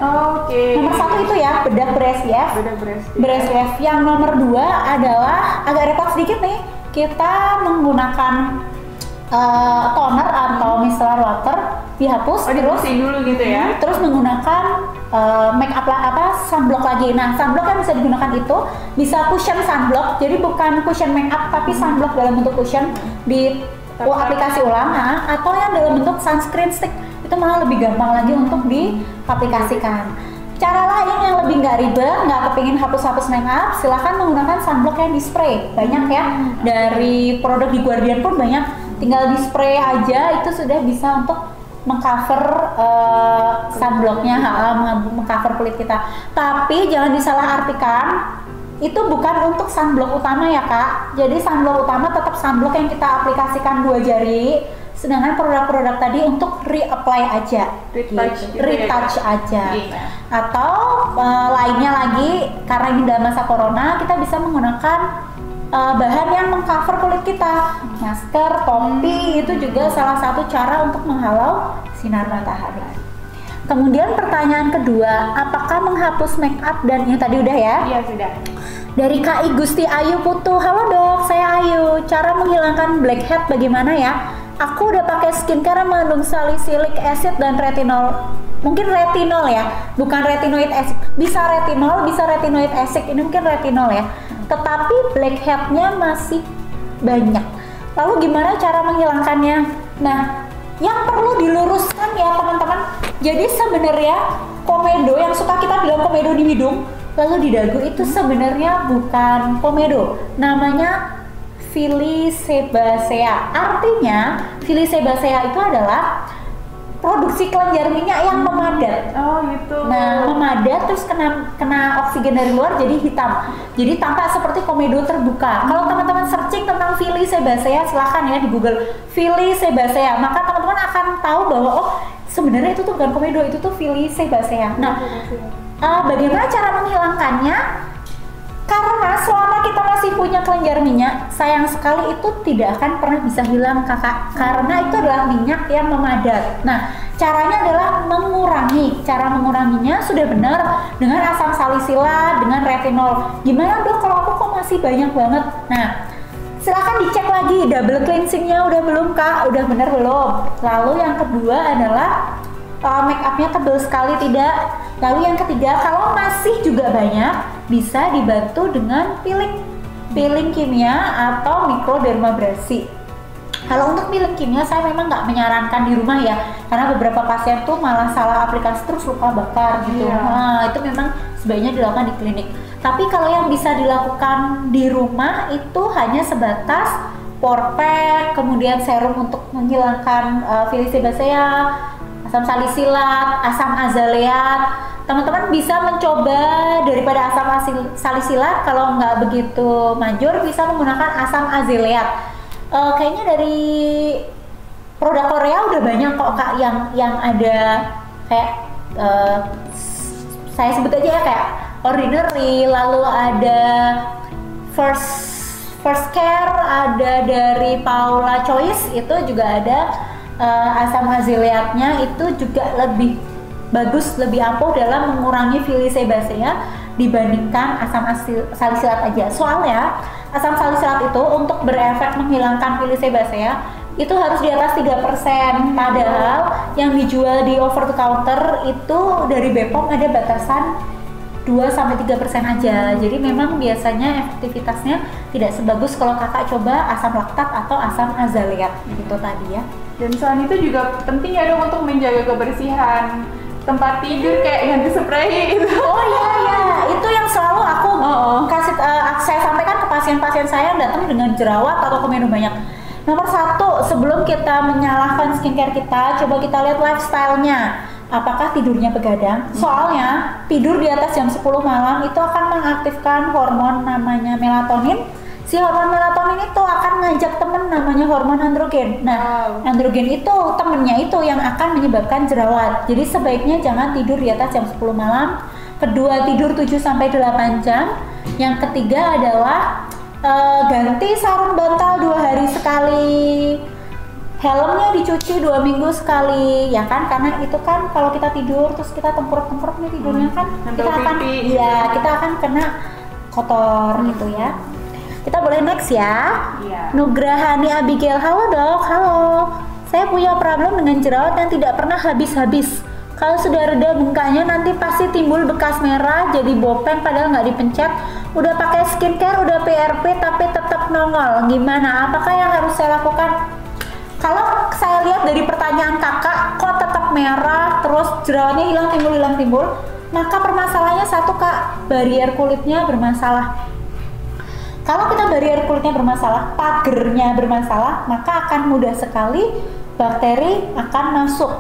Nomor 1 itu ya, bedak ber-SPF. Yang nomor 2 adalah agak repot sedikit nih, kita menggunakan toner atau micellar water dihapus terus dulu gitu ya. Terus menggunakan make up sunblock lagi. Nah, sunblock yang bisa digunakan itu bisa cushion sunblock. Jadi bukan cushion make up tapi sunblock dalam bentuk cushion di aplikasi ulang, atau yang dalam bentuk sunscreen stick. Itu malah lebih gampang lagi untuk diaplikasikan. Cara lain yang lebih nggak ribet, nggak kepingin hapus-hapus make up, silahkan menggunakan sunblock yang di spray. Banyak ya, dari produk di Guardian pun banyak. Tinggal di spray aja itu sudah bisa untuk mengcover sunblocknya, mengcover kulit kita. Tapi jangan disalahartikan, itu bukan untuk sunblock utama ya Kak. Jadi sunblock utama tetap sunblock yang kita aplikasikan 2 jari. Sedangkan produk-produk tadi untuk reapply aja, retouch aja. Atau lainnya lagi, karena ini dalam masa corona, kita bisa menggunakan bahan yang mengcover kulit kita, masker, topi, itu juga salah satu cara untuk menghalau sinar matahari. Kemudian pertanyaan kedua, apakah menghapus make up dan yang tadi udah ya? Iya sudah. Dari Kak Gusti Ayu Putu, halo dok, saya Ayu. Cara menghilangkan blackhead bagaimana ya? Aku udah pakai skincare yang mengandung salicylic acid dan retinol. Mungkin retinol ya, bukan retinoid acid. Bisa retinoid acid. Ini mungkin retinol ya. Tetapi blackhead-nya masih banyak. Lalu gimana cara menghilangkannya? Nah, yang perlu diluruskan ya teman-teman. Jadi sebenarnya komedo yang suka kita bilang komedo di hidung, lalu di dagu itu sebenarnya bukan komedo. Namanya Filly sebacea. Artinya Filly sebacea itu adalah produksi si kelenjar minyak yang memadat. Oh gitu. Nah, memadat terus kena oksigen dari luar jadi hitam. Jadi tampak seperti komedo terbuka. Kalau teman-teman searching tentang Fili sebacea, silahkan ya di Google Fili sebacea. Maka teman-teman akan tahu bahwa oh sebenarnya itu tuh bukan komedo, itu tuh Fili sebacea. Nah, bagaimana cara menghilangkannya? Karena selama kita masih punya kelenjar minyak, sayang sekali itu tidak akan pernah bisa hilang kakak. Karena itu adalah minyak yang memadat. Nah, caranya adalah mengurangi. Cara menguranginya sudah benar dengan asam salisilat, dengan retinol. Gimana dok kalau aku kok masih banyak banget? Nah, silahkan dicek lagi double cleansingnya udah belum kak? Udah benar belum? Lalu yang kedua adalah make upnya tebal sekali tidak? Lalu yang ketiga, kalau masih juga banyak, bisa dibantu dengan peeling kimia atau mikrodermabrasi. Kalau untuk peeling kimia saya memang nggak menyarankan di rumah ya, karena beberapa pasien tuh malah salah aplikasi terus luka bakar gitu. Nah, itu memang sebaiknya dilakukan di klinik. Tapi kalau yang bisa dilakukan di rumah itu hanya sebatas pore pack, kemudian serum untuk menghilangkan Fili sebacea, asam salisilat, asam azaleat. Teman-teman bisa mencoba daripada asam salisilat, kalau nggak begitu manjur bisa menggunakan asam azaleat. Kayaknya dari produk Korea udah banyak kok kak yang ada kayak saya sebut aja ya kayak Ordinary, lalu ada First Care, ada dari Paula Choice, itu juga ada asam azaleatnya, itu juga lebih bagus, lebih ampuh dalam mengurangi Fili sebacea dibandingkan asam salisilat aja. Soalnya asam salisilat itu untuk berefek menghilangkan Fili sebacea itu harus di atas 3%. Padahal yang dijual di over the counter itu dari BPOM ada batasan 2-3% aja. Jadi memang biasanya efektivitasnya tidak sebagus kalau kakak coba asam laktat atau asam azaleat gitu tadi ya. Dan selain itu juga penting ya dong untuk menjaga kebersihan tempat tidur kayak ganti spray itu. Oh iya, itu yang selalu aku kasih saya sampaikan ke pasien-pasien saya yang datang dengan jerawat atau komedo banyak. Nomor 1, sebelum kita menyalahkan skincare kita, coba kita lihat lifestyle-nya. Apakah tidurnya begadang? Soalnya tidur di atas jam 10 malam itu akan mengaktifkan hormon namanya melatonin. Si hormon melatonin itu akan ngajak temen namanya hormon androgen. Nah, androgen itu temennya itu yang akan menyebabkan jerawat. Jadi sebaiknya jangan tidur di atas jam 10 malam. Kedua, tidur 7-8 jam. Yang ketiga adalah ganti sarung bantal 2 hari sekali. Helmnya dicuci 2 minggu sekali, ya kan? Karena itu kan kalau kita tidur terus kita tengkurap-tengkurap nih tidurnya kan, kita akan kena kotor gitu ya. Kita boleh next ya. Nugrahani Abigail, halo dok, halo. Saya punya problem dengan jerawat yang tidak pernah habis-habis. Kalau sudah reda bengkaknya nanti pasti timbul bekas merah, jadi bopeng padahal nggak dipencet. Udah pakai skincare, udah PRP tapi tetap nongol. Gimana? Apakah yang harus saya lakukan? Kalau saya lihat dari pertanyaan kakak, kok tetap merah, terus jerawatnya hilang timbul, maka permasalahannya satu kak, barier kulitnya bermasalah. Kalau kita barier kulitnya bermasalah, pagernya bermasalah, maka akan mudah sekali bakteri akan masuk.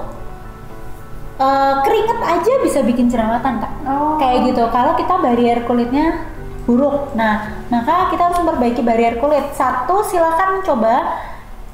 Keringat aja bisa bikin jerawatan kak, kayak gitu. Kalau kita barier kulitnya buruk, nah maka kita harus memperbaiki barier kulit. 1, silakan coba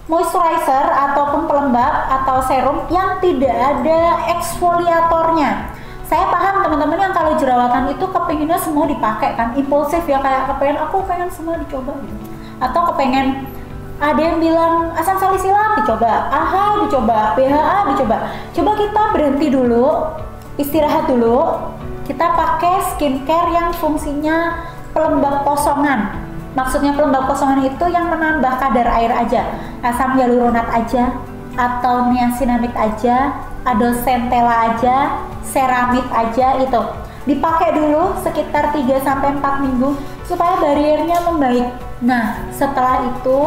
moisturizer ataupun pelembab atau serum yang tidak ada eksfoliatornya. Saya paham teman-teman yang kalau jerawatan itu kepinginnya semua dipakai kan, impulsif ya, kayak aku pengen semua dicoba gitu. Atau kepengen, ada yang bilang asam salisilat dicoba, AHA dicoba, BHA dicoba. Coba kita berhenti dulu, istirahat dulu, kita pakai skincare yang fungsinya pelembab kosongan. Maksudnya pelembab kosongan itu yang menambah kadar air aja, asam hyaluronat aja, atau niacinamide aja, atau centella aja, ceramide aja, itu dipakai dulu sekitar 3-4 minggu supaya bariernya membaik. Nah setelah itu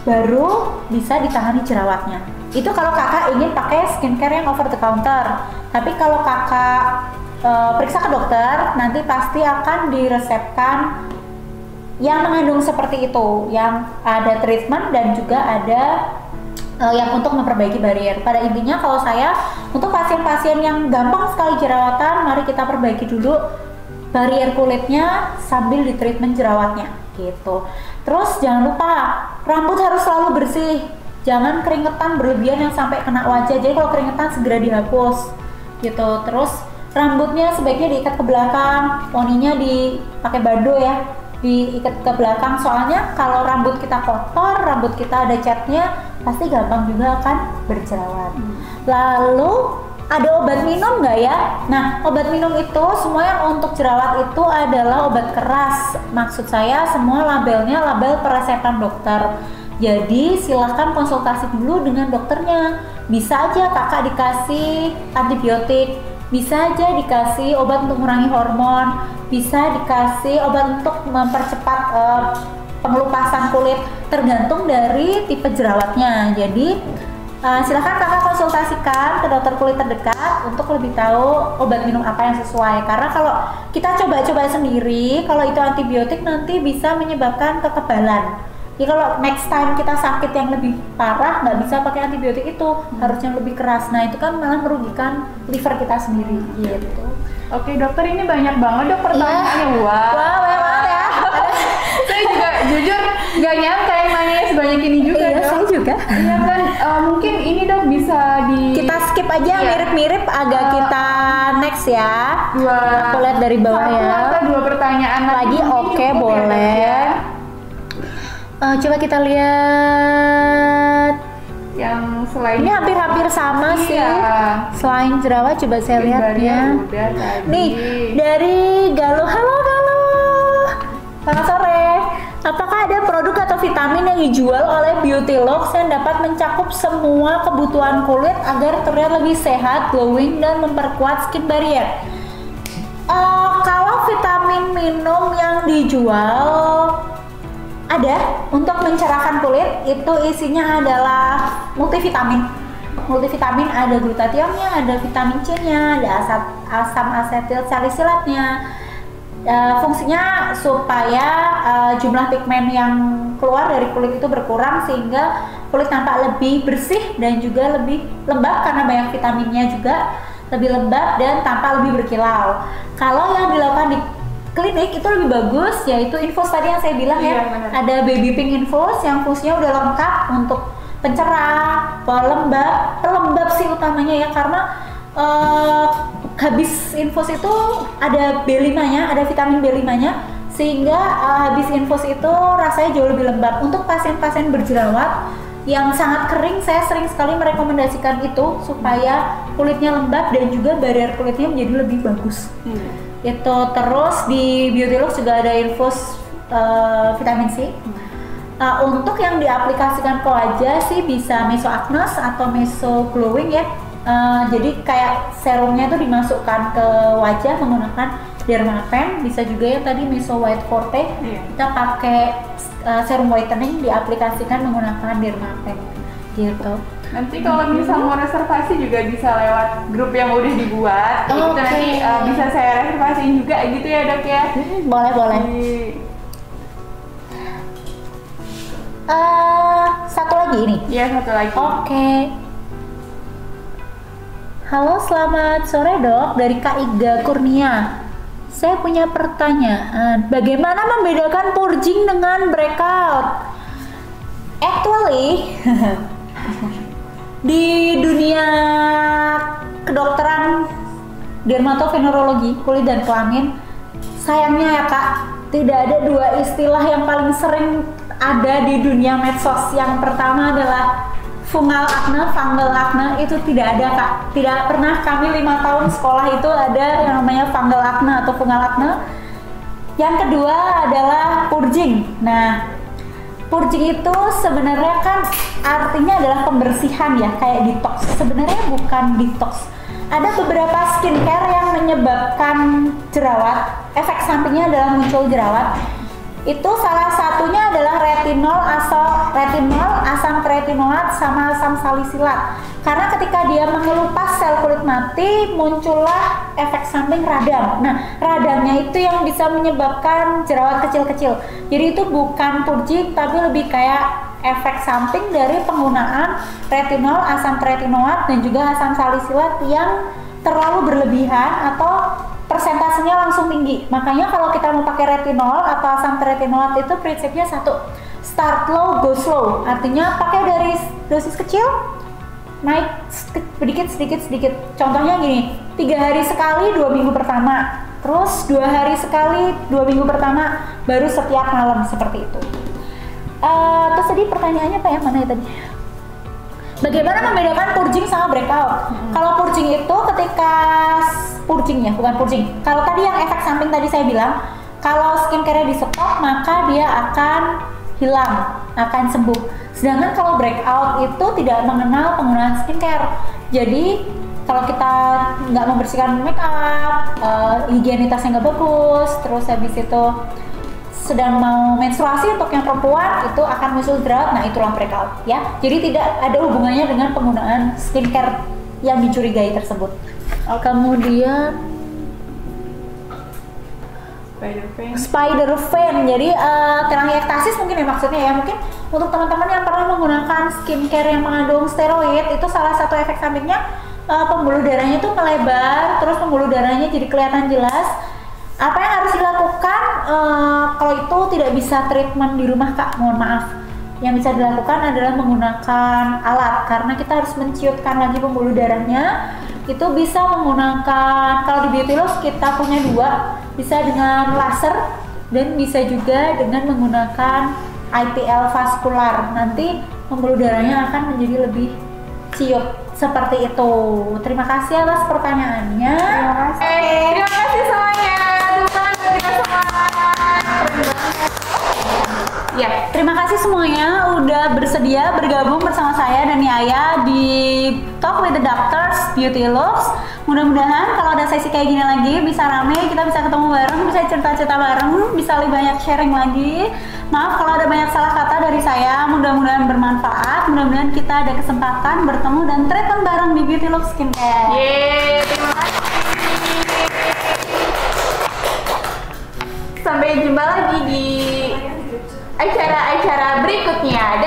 baru bisa ditangani jerawatnya. Itu kalau kakak ingin pakai skincare yang over the counter. Tapi kalau kakak periksa ke dokter, nanti pasti akan diresepkan yang mengandung seperti itu, yang ada treatment dan juga ada yang untuk memperbaiki barier. Pada intinya kalau saya untuk pasien-pasien yang gampang sekali jerawatan, mari kita perbaiki dulu barier kulitnya sambil di treatment jerawatnya gitu. Terus jangan lupa rambut harus selalu bersih, jangan keringetan berlebihan yang sampai kena wajah. Jadi kalau keringetan segera dihapus gitu. Terus rambutnya sebaiknya diikat ke belakang, poninya dipakai bando ya, diikat ke belakang. Soalnya kalau rambut kita kotor, rambut kita ada catnya, pasti gampang juga akan berjerawat. Lalu ada obat minum nggak ya? Nah, obat minum itu semua yang untuk jerawat itu adalah obat keras. Maksud saya semua labelnya label peresepan dokter. Jadi silahkan konsultasi dulu dengan dokternya. Bisa aja kakak dikasih antibiotik, bisa aja dikasih obat untuk mengurangi hormon, bisa dikasih obat untuk mempercepat pengelupasan kulit, tergantung dari tipe jerawatnya. Jadi silahkan kakak konsultasikan ke dokter kulit terdekat untuk lebih tahu obat minum apa yang sesuai. Karena kalau kita coba-coba sendiri, kalau itu antibiotik nanti bisa menyebabkan kekebalan. Jadi kalau next time kita sakit yang lebih parah, nggak bisa pakai antibiotik itu, harus yang lebih keras. Nah itu kan malah merugikan liver kita sendiri gitu. Oke dokter, ini banyak banget dok pertanyaannya. Wah, banyak banget ya. Saya juga jujur nggak nyangka yang nanya sebanyak ini juga. Iya, dok. saya juga. Iya kan, mungkin ini dok bisa kita skip aja yang mirip-mirip, agak kita next ya. Aku lihat dari bawah ya. Atau dua pertanyaan lagi, oke boleh. Ya. Coba kita lihat yang selain ini hampir-hampir sama sih. Selain jerawat coba saya lihat ya. Nih dari Galuh, halo Galuh, selamat sore. Apakah ada produk atau vitamin yang dijual oleh Beautylogs yang dapat mencakup semua kebutuhan kulit agar terlihat lebih sehat, glowing, dan memperkuat skin barrier? Kalau vitamin minum yang dijual ada untuk mencerahkan kulit, itu isinya adalah multivitamin. Multivitamin ada glutatiomnya, ada vitamin C-nya, ada asam asetil salisilatnya. Fungsinya supaya jumlah pigmen yang keluar dari kulit itu berkurang sehingga kulit tampak lebih bersih dan juga lebih lembab karena banyak vitaminnya juga, lebih lembab dan tampak lebih berkilau. Kalau yang dilakukan di klinik itu lebih bagus, yaitu infus tadi yang saya bilang ya, ada baby pink infus yang fungsinya udah lengkap untuk pencerah, pelembab sih utamanya ya, karena habis infus itu ada B5-nya, ada vitamin B5-nya, sehingga habis infus itu rasanya jauh lebih lembab. Untuk pasien-pasien berjerawat yang sangat kering, saya sering sekali merekomendasikan itu supaya kulitnya lembab dan juga barrier kulitnya menjadi lebih bagus. Itu terus di Beautylogs juga ada infus vitamin C. Untuk yang diaplikasikan ke wajah sih bisa mesoacnes atau meso glowing ya. Jadi kayak serumnya itu dimasukkan ke wajah menggunakan Dermapen. Bisa juga ya tadi meso white forte, kita pakai serum whitening diaplikasikan menggunakan Dermapen gitu. Nanti kalau misal mau reservasi juga bisa lewat grup yang udah dibuat. Itu nanti bisa saya reservasiin juga gitu ya dok ya. Boleh. Satu lagi ini. Iya, satu lagi. Oke. Halo, selamat sore dok, dari Kak Iga Kurnia. Saya punya pertanyaan, bagaimana membedakan purging dengan breakout? Actually, di dunia kedokteran dermatovenerologi kulit dan kelamin, sayangnya ya Kak, tidak ada dua istilah yang paling sering ada di dunia medsos. Yang pertama adalah fungal acne, itu tidak ada Kak. Tidak pernah kami 5 tahun sekolah itu ada yang namanya fungal acne atau fungal acne. Yang kedua adalah purging. Nah, purging itu sebenarnya kan artinya adalah pembersihan ya, kayak detox. Sebenarnya bukan detox. Ada beberapa skincare yang menyebabkan jerawat, efek sampingnya adalah muncul jerawat. Itu salah satunya adalah retinol, asam tretinolat, sama asam salisilat. Karena ketika dia mengelupas sel kulit mati, muncullah efek samping radang. Nah, radangnya itu yang bisa menyebabkan jerawat kecil-kecil. Jadi itu bukan purging, tapi lebih kayak efek samping dari penggunaan retinol, asam tretinoat dan juga asam salisilat yang terlalu berlebihan atau persentasenya langsung tinggi. Makanya kalau kita mau pakai retinol atau asam tretinoat itu prinsipnya satu, start low, go slow. Artinya pakai dari dosis kecil, naik sedikit. Contohnya gini, 3 hari sekali 2 minggu pertama, terus 2 hari sekali 2 minggu pertama, baru setiap malam seperti itu. Terus tadi pertanyaannya apa ya, mana ya tadi? Bagaimana membedakan purging sama breakout? Kalau purging itu ketika kalau tadi yang efek samping tadi saya bilang, kalau skincare-nya di stop maka dia akan hilang, akan sembuh. Sedangkan kalau breakout itu tidak mengenal penggunaan skincare. Jadi kalau kita nggak membersihkan make up, higienitasnya nggak bagus, terus habis itu sedang mau menstruasi untuk yang perempuan itu akan muncul jerawat, nah itulah breakout ya. Jadi tidak ada hubungannya dengan penggunaan skincare yang dicurigai tersebut. Kemudian spider vein, jadi telangiektasis mungkin ya maksudnya ya. Mungkin untuk teman-teman yang pernah menggunakan skincare yang mengandung steroid, itu salah satu efek sampingnya pembuluh darahnya itu melebar, terus pembuluh darahnya jadi kelihatan jelas. Apa yang harus dilakukan kalau itu tidak bisa treatment di rumah Kak, mohon maaf. Yang bisa dilakukan adalah menggunakan alat, karena kita harus menciutkan lagi pembuluh darahnya. Itu bisa menggunakan, kalau di Beautyloves kita punya 2, bisa dengan laser dan bisa juga dengan menggunakan IPL vaskular. Nanti pembuluh darahnya akan menjadi lebih ciut seperti itu. Terima kasih atas pertanyaannya. Terima kasih semuanya. Ya, terima kasih semuanya udah bersedia bergabung bersama saya dan Yaya di Talk with the Doctors Beautyloves. Mudah-mudahan kalau ada sesi kayak gini lagi bisa rame, kita bisa ketemu bareng, bisa cerita-cerita bareng, bisa lebih banyak sharing lagi. Maaf kalau ada banyak salah kata dari saya, mudah-mudahan bermanfaat, mudah-mudahan kita ada kesempatan bertemu dan treatment bareng di Beautyloves Skincare. Yeay, terima kasih. Sampai jumpa lagi di acara-acara berikutnya.